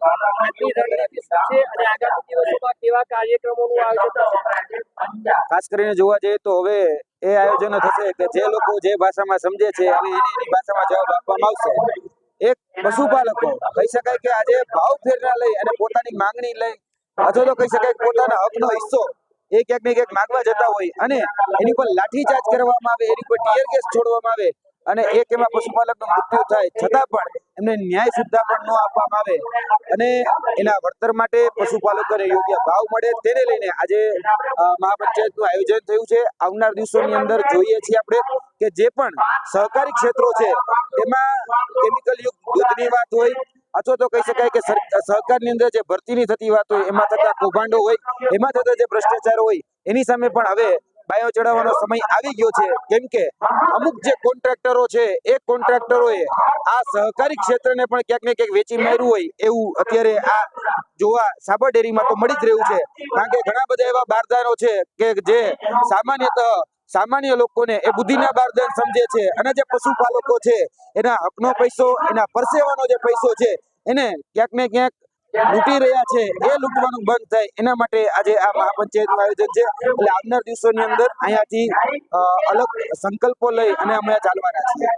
આજની રણનીતિ શું છે અને આગામી દિવસોમાં કેવા કાર્યક્રમોનું આયોજન થશે? ખાસ કરીને જોવા જઈએ તો હવે એ આયોજનો થશે કે જે લોકો જે ભાષામાં સમજે છે અને એની ભાષામાં જવાબ આપવામાં આવશે. એક પશુપાલકો કહી શકાય કે આજે ભાવ ફેરના લઈ અને પોતાની માંગણી લઈ અથવા તો કહી શકાય પોતાના હકનો હિસ્સો એ ક્યાંક ને ક્યાંક માંગવા જતા હોય અને એની પર લાઠીચાર્જ કરવામાં આવે, એની પર ટીયર ગેસ છોડવામાં આવે અને એક એમાં પશુપાલકનું મૃત્યુ થાય છતાં પણ એમને ન્યાય સુદ્ધા પણ ન આપવામાં આવે અને એના વળતર માટે પશુપાલકોને યોગ્ય ભાવ મળે તેને લઈને આજે મહાપંચાયતનું આયોજન થયું છે. આવનાર દિવસોની અંદર જોઈએ છીએ આપણે કે જે પણ સહકારી ક્ષેત્રો છે તેમાં કેમિકલ યુક્ત દૂધની વાત હોય અથવા તો કહી શકાય કે સહકારની અંદર જે ભરતીની થતી વાત હોય એમાં થતા કૌભાંડો હોય એમાં થતા જે ભ્રષ્ટાચાર હોય એની સામે પણ હવે બાયો ચડાવવાનો સમય આવી ગયો છે. કેમ કે અમુક જે કોન્ટ્રાક્ટરો છે એ કોન્ટ્રાક્ટરોએ આ સહકારી ક્ષેત્રને પણ ક્યાંક ને ક્યાંક વેચી માર્યું હોય એવું અત્યારે આ જોવા સાબર ડેરીમાં તો મળી જ રહ્યું છે. કારણ કે ઘણા બધા એવા બારદાનો છે કે જે સામાન્ય લોકોને એ બુદ્ધિના બારદાન સમજે છે અને જે પશુપાલકો છે એના હકનો પૈસો, એના પરસેવાનો જે પૈસો છે એને ક્યાંક ને ક્યાંક લૂંટી રહ્યા છે. એ લૂંટવાનું બંધ થાય એના માટે આજે આ મહાપંચાયતનું આયોજન છે. એટલે આવનાર દિવસોની અંદર અહીંયાથી અલગ સંકલ્પો લઈ અને અમે ચાલવાના છીએ.